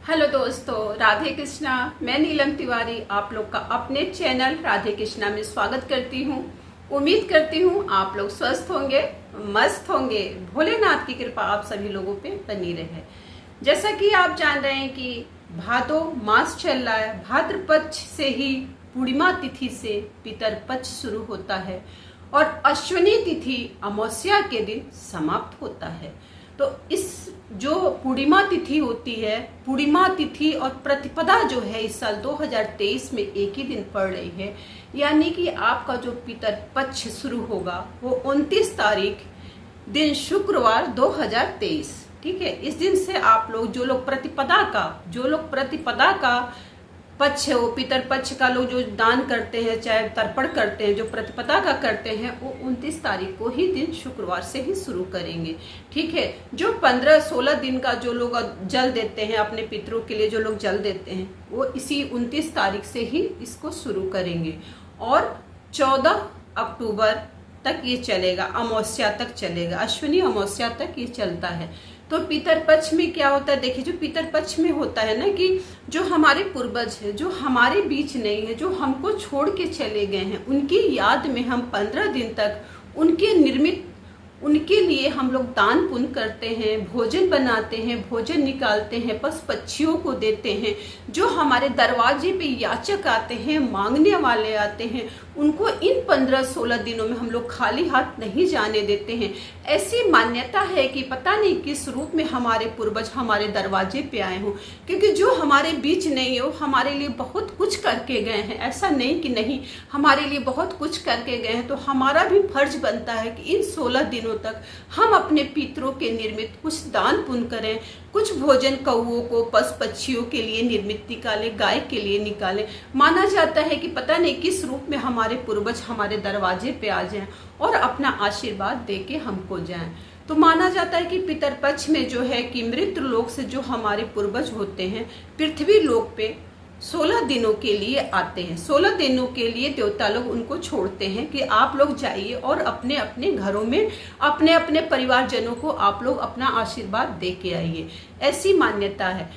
Hello दोस्तों, राधे कृष्णा। मैं नीलम तिवारी आप लोग का अपने चैनल राधे कृष्णा में स्वागत करती हूँ। उम्मीद करती हूँ आप लोग स्वस्थ होंगे, मस्त होंगे। भोलेनाथ की कृपा आप सभी लोगों पे बनी रहे। जैसा कि आप जान रहे हैं कि भादो मास चल रहा है। भाद्र पक्ष से ही पूर्णिमा तिथि से पितर पक्ष शुरू होता है और अश्विनी तिथि अमावस्या के दिन समाप्त होता है। तो इस जो पूर्णिमा तिथि होती है, पूर्णिमा तिथि और प्रतिपदा जो है इस साल 2023 में एक ही दिन पड़ रही है। यानी कि आपका जो पितर पक्ष शुरू होगा वो 29 तारीख दिन शुक्रवार 2023। ठीक है, इस दिन से आप लोग जो लोग प्रतिपदा का पक्ष है, वो पितर पक्ष का लोग जो दान करते हैं, चाहे तर्पण करते हैं, जो प्रतिपदा का करते हैं, वो 29 तारीख को ही दिन शुक्रवार से ही शुरू करेंगे। ठीक है, जो 15-16 दिन का जो लोग जल देते हैं अपने पितरों के लिए, जो लोग जल देते हैं, वो इसी 29 तारीख से ही इसको शुरू करेंगे और 14 अक्टूबर तक ये चलेगा, अमावस्या तक चलेगा, अश्विनी अमावस्या तक ये चलता है। तो पितर पक्ष में क्या होता है, देखिए जो पितर पक्ष में होता है ना, कि जो हमारे पूर्वज है, जो हमारे बीच नहीं है, जो हमको छोड़ के चले गए हैं, उनकी याद में हम 15 दिन तक उनके लिए हम लोग दान पुण्य करते हैं, भोजन बनाते हैं, भोजन निकालते हैं, पशु पक्षियों को देते हैं। जो हमारे दरवाजे पे याचक आते हैं, मांगने वाले आते हैं, उनको इन 15-16 दिनों में हम लोग खाली हाथ नहीं जाने देते हैं। ऐसी मान्यता है कि पता नहीं किस रूप में हमारे पूर्वज हमारे दरवाजे पे आए हों, क्योंकि जो हमारे बीच नहीं है वो हमारे लिए बहुत कुछ करके गए हैं। ऐसा नहीं कि नहीं, हमारे लिए बहुत कुछ करके गए हैं। तो हमारा भी फर्ज बनता है कि इन 16 दिनों तक हम अपने पितरों के निर्मित कुछ दान पुण्य करें, कुछ भोजन कौओं को, पशु पक्षियों के लिए निर्मित निकालें, गाय के लिए निकालें। माना जाता है कि पता नहीं किस रूप में हमारे पूर्वज हमारे दरवाजे पे आ जाएं और अपना आशीर्वाद दे के हमको जाएं। तो माना जाता है कि पितर पक्ष में जो है कि मृत लोक से जो हमारे पूर्वज होते हैं, पृथ्वी लोक पे 16 दिनों के लिए आते हैं। 16 दिनों के लिए देवता लोग उनको छोड़ते हैं कि आप लोग जाइए और अपने अपने घरों में अपने अपने परिवारजनों को आप लोग अपना आशीर्वाद दे के आइए। ऐसी मान्यता है।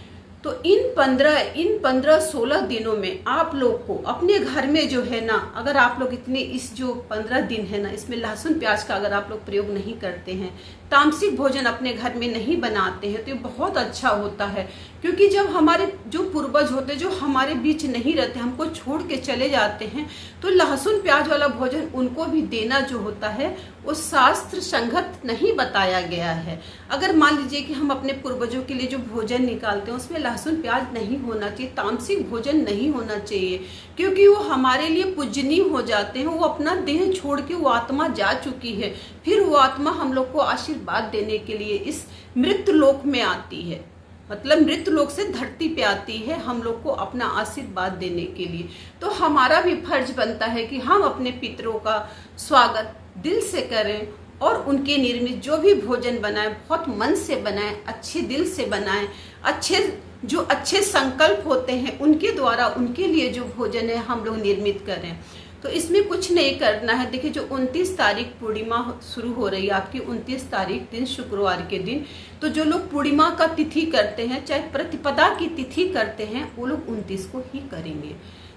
तो इन 15-16 दिनों में आप लोग को अपने घर में जो है ना, अगर आप लोग इतने इस जो 15 दिन है ना, इसमें लहसुन प्याज का अगर आप लोग प्रयोग नहीं करते हैं, तामसिक भोजन अपने घर में नहीं बनाते हैं, तो ये बहुत अच्छा होता है। क्योंकि जब हमारे जो पूर्वज होते, जो हमारे बीच नहीं रहते, हमको छोड़ के चले जाते हैं, तो लहसुन प्याज वाला भोजन उनको भी देना जो होता है वो शास्त्र संगत नहीं बताया गया है। अगर मान लीजिए कि हम अपने पूर्वजों के लिए जो भोजन निकालते हैं उसमें लहसुन प्याज नहीं होना चाहिए, तामसिक भोजन नहीं होना चाहिए, क्योंकि वो हमारे लिए पूजनीय हो जाते हैं। वो अपना देह छोड़ के वो आत्मा जा चुकी है, फिर वो आत्मा हम लोग को आशीर्वाद देने के लिए इस मृत लोक में आती है। मतलब मृत लोक से धरती पे आती है हम लोग को अपना आशीर्वाद देने के लिए। तो हमारा भी फर्ज बनता है कि हम अपने पितरों का स्वागत दिल से करें और उनके निर्मित जो भी भोजन बनाएं बहुत मन से बनाएं, अच्छे दिल से बनाएं, अच्छे संकल्प होते हैं उनके द्वारा उनके लिए जो भोजन है हम लोग निर्मित करें। तो इसमें कुछ नहीं करना है। देखिए जो 29 तारीख पूर्णिमा शुरू हो रही है आपकी, 29 तारीख दिन शुक्रवार के दिन, तो जो लोग पूर्णिमा का तिथि करते हैं, चाहे प्रतिपदा की तिथि करते हैं, वो लोग 29 को ही करेंगे।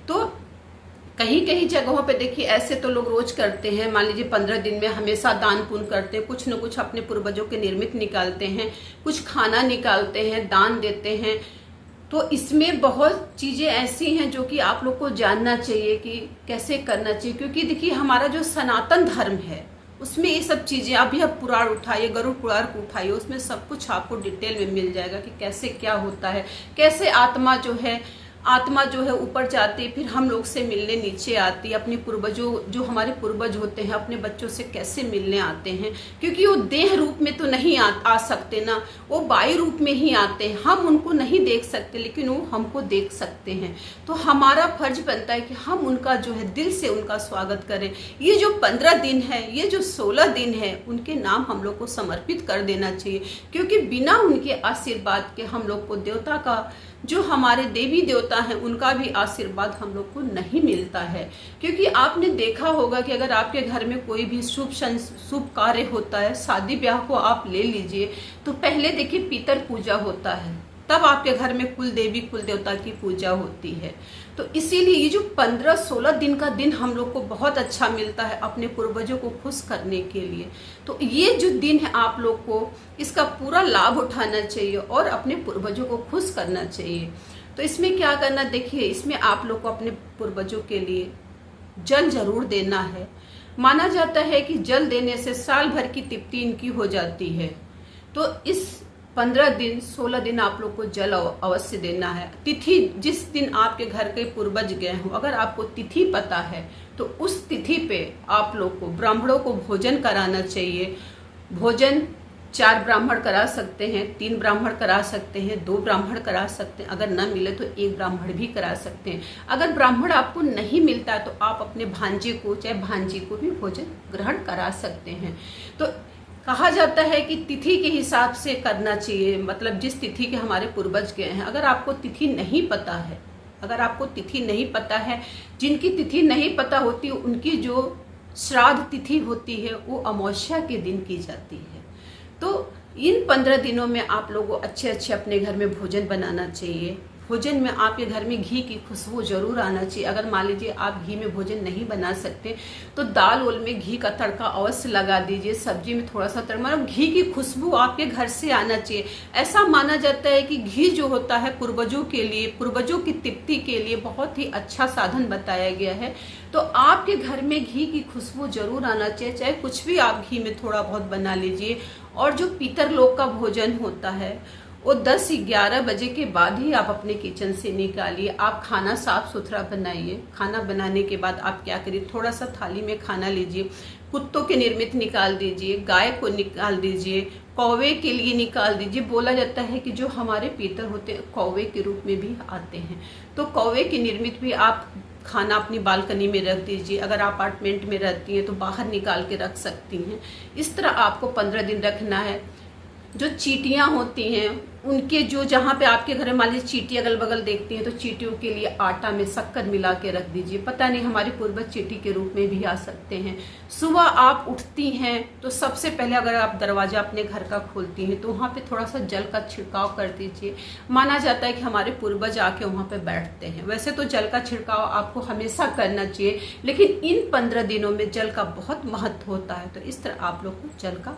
तो कहीं कहीं जगहों पे देखिए ऐसे तो लोग रोज करते हैं, मान लीजिए 15 दिन में हमेशा दान पुण्य करते हैं, कुछ न कुछ अपने पूर्वजों के निर्मित निकालते हैं, कुछ खाना निकालते हैं, दान देते हैं। तो इसमें बहुत चीज़ें ऐसी हैं जो कि आप लोग को जानना चाहिए कि कैसे करना चाहिए। क्योंकि देखिए हमारा जो सनातन धर्म है उसमें ये सब चीज़ें, अभी आप पुराण उठाइए, गरुड़ पुराण को उठाइए, उसमें सब कुछ आपको डिटेल में मिल जाएगा कि कैसे क्या होता है, कैसे आत्मा जो है ऊपर जाती है, फिर हम लोग से मिलने नीचे आती है। अपने पूर्वजों जो हमारे पूर्वज होते हैं अपने बच्चों से कैसे मिलने आते हैं, क्योंकि वो देह रूप में तो नहीं आ सकते ना, वो वायु रूप में ही आते हैं। हम उनको नहीं देख सकते लेकिन वो हमको देख सकते हैं। तो हमारा फर्ज बनता है कि हम उनका जो है दिल से उनका स्वागत करें। ये जो 15 दिन है, ये जो 16 दिन है, उनके नाम हम लोग को समर्पित कर देना चाहिए। क्योंकि बिना उनके आशीर्वाद के हम लोग को देवता का, जो हमारे देवी देवता हैं, उनका भी आशीर्वाद हम लोग को नहीं मिलता है। क्योंकि आपने देखा होगा कि अगर आपके घर में कोई भी शुभ कार्य होता है, शादी ब्याह को आप ले लीजिए, तो पहले देखिए पितर पूजा होता है। तब आपके घर में कुल देवी कुल देवता की पूजा होती है। तो इसीलिए ये जो 15-16 दिन का दिन हम लोग को बहुत अच्छा मिलता है अपने पूर्वजों को खुश करने के लिए। तो ये जो दिन है आप लोग को इसका पूरा लाभ उठाना चाहिए और अपने पूर्वजों को खुश करना चाहिए। तो इसमें क्या करना, देखिए इसमें आप लोग को अपने पूर्वजों के लिए जल जरूर देना है। माना जाता है कि जल देने से साल भर की तृप्ति इनकी हो जाती है। तो इस 15 दिन 16 दिन आप लोग को जल अवश्य देना है। तिथि जिस दिन आपके घर के पूर्वज गए हों, अगर आपको तिथि पता है तो उस तिथि पे आप लोग को ब्राह्मणों को भोजन कराना चाहिए। भोजन 4 ब्राह्मण करा सकते हैं, 3 ब्राह्मण करा सकते हैं, 2 ब्राह्मण करा सकते हैं, अगर न मिले तो 1 ब्राह्मण भी करा सकते हैं। अगर ब्राह्मण आपको नहीं मिलता तो आप अपने भांजे को चाहे भांजी को भी भोजन ग्रहण करा सकते हैं। तो कहा जाता है कि तिथि के हिसाब से करना चाहिए, मतलब जिस तिथि के हमारे पूर्वज गए हैं। अगर आपको तिथि नहीं पता है, अगर आपको तिथि नहीं पता है, जिनकी तिथि नहीं पता होती उनकी जो श्राद्ध तिथि होती है वो अमावस्या के दिन की जाती है। तो इन 15 दिनों में आप लोगों को अच्छे अच्छे अपने घर में भोजन बनाना चाहिए। भोजन में आपके घर में घी की खुशबू जरूर आना चाहिए। अगर मान लीजिए आप घी में भोजन नहीं बना सकते तो दाल ओल में घी का तड़का अवश्य लगा दीजिए, सब्जी में थोड़ा सा तड़का, मतलब घी की खुशबू आपके घर से आना चाहिए। ऐसा माना जाता है कि घी जो होता है पूर्वजों के लिए, पूर्वजों की तृप्ति के लिए बहुत ही अच्छा साधन बताया गया है। तो आपके घर में घी की खुशबू जरूर आना चाहिए, चाहे कुछ भी आप घी में थोड़ा बहुत बना लीजिए। और जो पितर लोग का भोजन होता है वो 10-11 बजे के बाद ही आप अपने किचन से निकालिए। आप खाना साफ सुथरा बनाइए। खाना बनाने के बाद आप क्या करिए, थोड़ा सा थाली में खाना लीजिए, कुत्तों के निर्मित निकाल दीजिए, गाय को निकाल दीजिए, कौवे के लिए निकाल दीजिए। बोला जाता है कि जो हमारे पितर होते हैं कौवे के रूप में भी आते हैं, तो कौवे के निर्मित भी आप खाना अपनी बालकनी में रख दीजिए। अगर आप अपार्टमेंट में रहती हैं तो बाहर निकाल के रख सकती हैं। इस तरह आपको 15 दिन रखना है। जो चींटियां होती हैं उनके जो जहाँ पे आपके घर में मान लीजिए चींटी अगल बगल देखती हैं तो चींटियों के लिए आटा में शक्कर मिला के रख दीजिए। पता नहीं हमारे पूर्वज चींटी के रूप में भी आ सकते हैं। सुबह आप उठती हैं तो सबसे पहले अगर आप दरवाजा अपने घर का खोलती हैं तो वहाँ पे थोड़ा सा जल का छिड़काव कर दीजिए। माना जाता है कि हमारे पूर्वज आके वहाँ पे बैठते हैं। वैसे तो जल का छिड़काव आपको हमेशा करना चाहिए, लेकिन इन 15 दिनों में जल का बहुत महत्व होता है। तो इस तरह आप लोग को जल का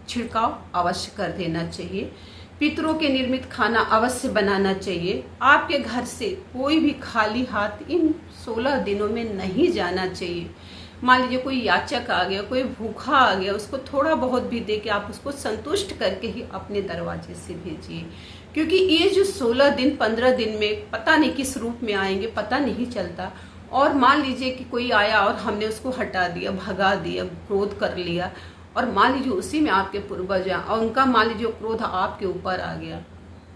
छिड़काव अवश्य कर देना चाहिए। पितरों के निर्मित खाना अवश्य बनाना चाहिए। आपके घर से कोई भी खाली हाथ इन 16 दिनों में नहीं जाना चाहिए। मान लीजिए कोई याचक आ गया, कोई भूखा आ गया, उसको थोड़ा बहुत भी दे के आप उसको संतुष्ट करके ही अपने दरवाजे से भेजिए। क्योंकि ये जो 16 दिन 15 दिन में पता नहीं किस रूप में आएंगे, पता नहीं चलता। और मान लीजिए कि कोई आया और हमने उसको हटा दिया, भगा दिया, क्रोध कर लिया, और मान लीजिए उसी में आपके पूर्वज हैं और उनका मान लीजिए क्रोध आपके ऊपर आ गया,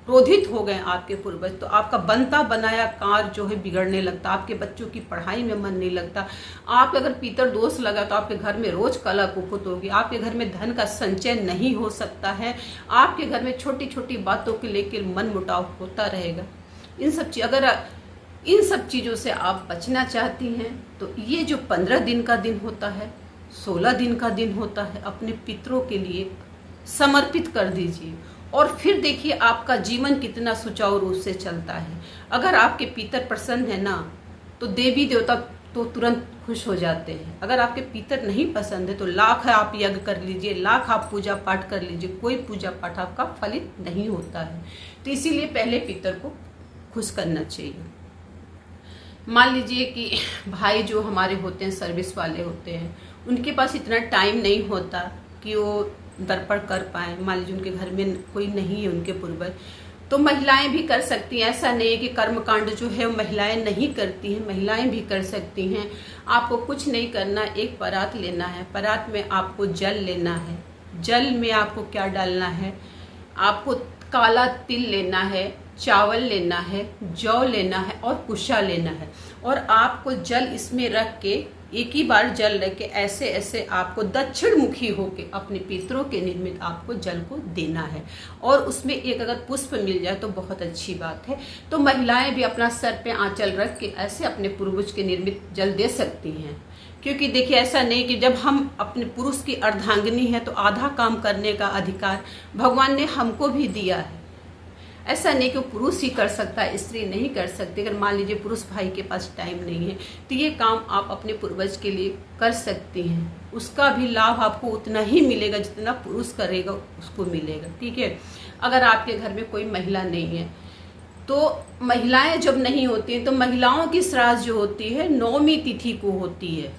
क्रोधित हो गए आपके पूर्वज, तो आपका बनता बनाया कार्य जो है बिगड़ने लगता, आपके बच्चों की पढ़ाई में मन नहीं लगता। आप अगर पितर दोष लगा तो आपके घर में रोज कलह कुपुत होगी, आपके घर में धन का संचय नहीं हो सकता है, आपके घर में छोटी छोटी बातों के लेकर मन मुटाव होता रहेगा। इन सब चीजों से आप बचना चाहती हैं तो ये जो 15 दिन का दिन होता है, 16 दिन का दिन होता है, अपने पितरों के लिए समर्पित कर दीजिए। और फिर देखिए आपका जीवन कितना सुचारू रूप से चलता है। अगर आपके पितर प्रसन्न है ना तो देवी देवता तो तुरंत खुश हो जाते हैं। अगर आपके पितर नहीं पसंद है तो लाख आप यज्ञ कर लीजिए, लाख आप पूजा पाठ कर लीजिए, कोई पूजा पाठ आपका फलित नहीं होता है। तो इसीलिए पहले पितर को खुश करना चाहिए। मान लीजिए कि भाई जो हमारे होते हैं सर्विस वाले होते हैं, उनके पास इतना टाइम नहीं होता कि वो दर्पण कर पाए। मान लीजिए उनके घर में कोई नहीं है उनके पूर्वज, तो महिलाएं भी कर सकती हैं। ऐसा नहीं है कि कर्मकांड जो है वो महिलाएं नहीं करती हैं, महिलाएं भी कर सकती हैं। आपको कुछ नहीं करना, एक परात लेना है, परात में आपको जल लेना है। जल में आपको क्या डालना है, आपको काला तिल लेना है, चावल लेना है, जौ लेना है और कुशा लेना है। और आपको जल इसमें रख के एक ही बार जल रख के ऐसे ऐसे आपको दक्षिण मुखी होके अपने पितरों के निर्मित आपको जल को देना है। और उसमें एक अगर पुष्प मिल जाए तो बहुत अच्छी बात है। तो महिलाएं भी अपना सर पे आंचल रख के ऐसे अपने पूर्वज के निर्मित जल दे सकती हैं। क्योंकि देखिए ऐसा नहीं कि जब हम अपने पुरुष की अर्धांगिनी है तो आधा काम करने का अधिकार भगवान ने हमको भी दिया है। ऐसा नहीं कि पुरुष ही कर सकता है, स्त्री नहीं कर सकती। अगर मान लीजिए पुरुष भाई के पास टाइम नहीं है तो ये काम आप अपने पूर्वज के लिए कर सकती हैं। उसका भी लाभ आपको उतना ही मिलेगा जितना पुरुष करेगा उसको मिलेगा, ठीक है। अगर आपके घर में कोई महिला नहीं है तो महिलाएं जब नहीं होती हैं तो महिलाओं की श्राद्ध जो होती है 9वीं तिथि को होती है।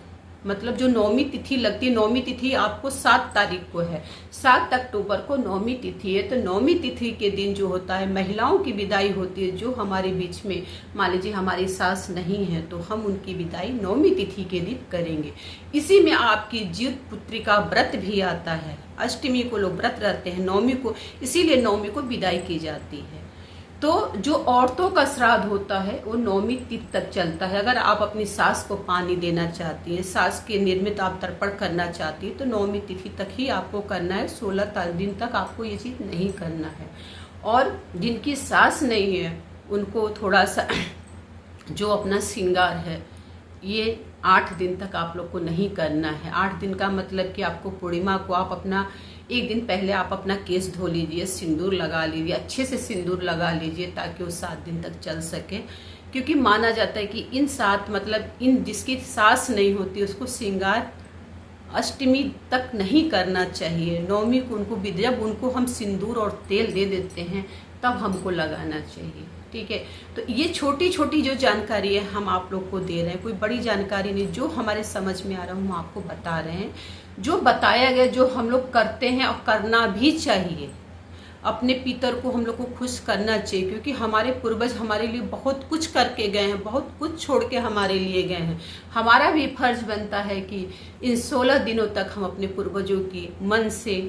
मतलब जो 9वीं तिथि लगती है, 9वीं तिथि आपको 7 तारीख को है, 7 अक्टूबर को 9वीं तिथि है। तो 9वीं तिथि के दिन जो होता है महिलाओं की विदाई होती है। जो हमारे बीच में मान लीजिए हमारी सास नहीं है तो हम उनकी विदाई 9वीं तिथि के दिन करेंगे। इसी में आपकी जीवित पुत्री का व्रत भी आता है। अष्टमी को लोग व्रत रहते हैं, 9वीं को, इसीलिए 9वीं को विदाई की जाती है। तो जो औरतों का श्राद्ध होता है वो 9वीं तिथि तक चलता है। अगर आप अपनी सास को पानी देना चाहती हैं, सास के निर्मित आप तर्पण करना चाहती हैं तो 9वीं तिथि तक ही आपको करना है। 16 दिन तक आपको ये चीज़ नहीं करना है। और जिनकी सास नहीं है उनको थोड़ा सा जो अपना श्रृंगार है ये 8 दिन तक आप लोग को नहीं करना है। 8 दिन का मतलब कि आपको पूर्णिमा को आप अपना 1 दिन पहले आप अपना केस धो लीजिए, सिंदूर लगा लीजिए, अच्छे से सिंदूर लगा लीजिए ताकि वो 7 दिन तक चल सके। क्योंकि माना जाता है कि इन 7 मतलब इन जिसकी सास नहीं होती उसको श्रृंगार अष्टमी तक नहीं करना चाहिए। 9वीं को उनको जब उनको हम सिंदूर और तेल दे देते हैं तब हमको लगाना चाहिए, ठीक है। तो ये छोटी छोटी जो जानकारी है हम आप लोग को दे रहे हैं, कोई बड़ी जानकारी नहीं, जो हमारे समझ में आ रहा है हम आपको बता रहे हैं। जो बताया गया जो हम लोग करते हैं और करना भी चाहिए। अपने पितर को हम लोग को खुश करना चाहिए क्योंकि हमारे पूर्वज हमारे लिए बहुत कुछ करके गए हैं, बहुत कुछ छोड़ के हमारे लिए गए हैं। हमारा भी फर्ज बनता है कि इन 16 दिनों तक हम अपने पूर्वजों की मन से,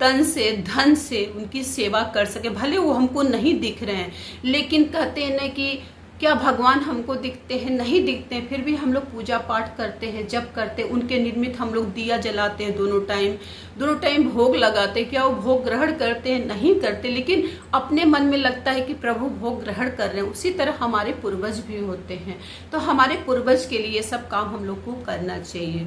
तन से, धन से उनकी सेवा कर सके। भले वो हमको नहीं दिख रहे हैं लेकिन कहते हैं ना कि क्या भगवान हमको दिखते हैं? नहीं दिखते हैं, फिर भी हम लोग पूजा पाठ करते हैं, जप करते हैं, उनके निर्मित हम लोग दिया जलाते हैं, दोनों टाइम भोग लगाते हैं। क्या वो भोग ग्रहण करते हैं? नहीं करते, लेकिन अपने मन में लगता है कि प्रभु भोग ग्रहण कर रहे हैं। उसी तरह हमारे पूर्वज भी होते हैं। तो हमारे पूर्वज के लिए सब काम हम लोग को करना चाहिए।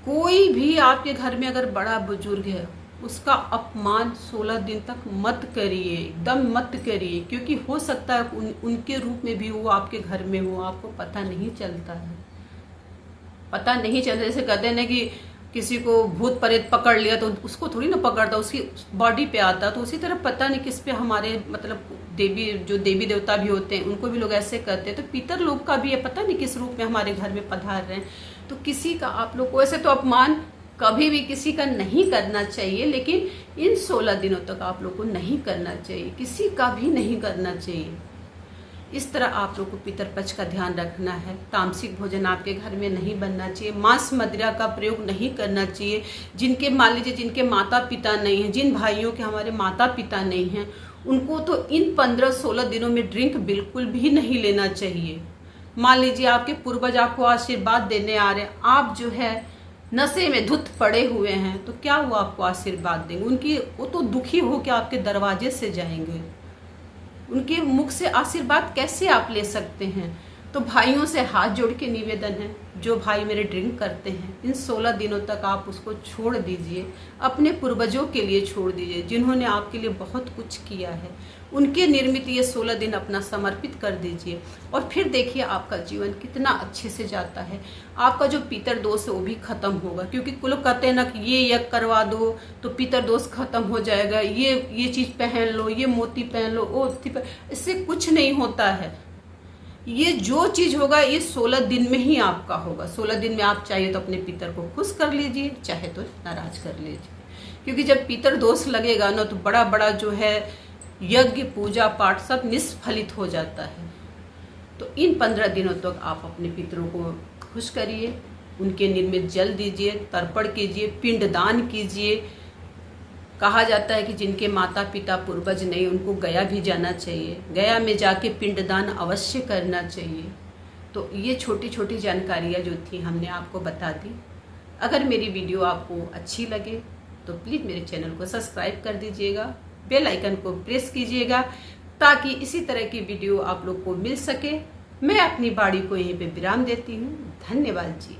कोई भी आपके घर में अगर बड़ा बुजुर्ग है उसका अपमान 16 दिन तक मत करिए, एकदम मत करिए, क्योंकि हो सकता है उनके रूप में भी वो आपके घर में हो, आपको पता नहीं चलता है। पता नहीं चलता, जैसे कहते हैं ना कि किसी को भूत प्रेत पकड़ लिया तो उसको थोड़ी ना पकड़ता, उसकी बॉडी पे आता। तो उसी तरह पता नहीं किस पे हमारे मतलब देवी देवता भी होते हैं उनको भी लोग ऐसे करते हैं। तो पितर लोग का भी है, पता नहीं किस रूप में हमारे घर में पधार रहे हैं। तो किसी का आप लोग को ऐसे तो अपमान कभी भी किसी का नहीं करना चाहिए, लेकिन इन 16 दिनों तक आप लोग को नहीं करना चाहिए, किसी का भी नहीं करना चाहिए। इस तरह आप लोग को पितरपक्ष का ध्यान रखना है। तामसिक भोजन आपके घर में नहीं बनना चाहिए। मांस मदिरा का प्रयोग नहीं करना चाहिए। जिनके मान लीजिए जिनके माता पिता नहीं हैं, जिन भाइयों के हमारे माता पिता नहीं हैं, उनको तो इन 15-16 दिनों में ड्रिंक बिल्कुल भी नहीं लेना चाहिए। मान लीजिए आपके पूर्वज आपको आशीर्वाद देने आ रहे हैं, आप जो है नशे में धुत पड़े हुए हैं, तो क्या वो आपको आशीर्वाद देंगे? वो तो दुखी होकर आपके दरवाजे से जाएंगे। उनके मुख से आशीर्वाद कैसे आप ले सकते हैं? तो भाइयों से हाथ जोड़ के निवेदन है, जो भाई मेरे ड्रिंक करते हैं इन 16 दिनों तक आप उसको छोड़ दीजिए। अपने पूर्वजों के लिए छोड़ दीजिए, जिन्होंने आपके लिए बहुत कुछ किया है। उनके निर्मित ये 16 दिन अपना समर्पित कर दीजिए और फिर देखिए आपका जीवन कितना अच्छे से जाता है। आपका जो पितर दोष है वो भी खत्म होगा, क्योंकि लोग कहते हैं ना कि ये यज्ञ करवा दो तो पितर दोष खत्म हो जाएगा, ये चीज़ पहन लो, ये मोती पहन लो, वो इससे कुछ नहीं होता है। ये जो चीज़ होगा ये 16 दिन में ही आपका होगा। 16 दिन में आप चाहिए तो अपने पितर को खुश कर लीजिए, चाहे तो नाराज कर लीजिए। क्योंकि जब पितर दोष लगेगा ना तो बड़ा बड़ा जो है यज्ञ पूजा पाठ सब निष्फलित हो जाता है। तो इन 15 दिनों तक आप अपने पितरों को खुश करिए, उनके निर्मित जल दीजिए, तर्पण कीजिए, पिंडदान कीजिए। कहा जाता है कि जिनके माता पिता पूर्वज नहीं उनको गया भी जाना चाहिए, गया में जाके पिंडदान अवश्य करना चाहिए। तो ये छोटी छोटी जानकारियाँ जो थी हमने आपको बता दी। अगर मेरी वीडियो आपको अच्छी लगे तो प्लीज़ मेरे चैनल को सब्सक्राइब कर दीजिएगा, बेल आइकन को प्रेस कीजिएगा ताकि इसी तरह की वीडियो आप लोग को मिल सके। मैं अपनी वाणी को यहीं पे विराम देती हूँ। धन्यवाद जी।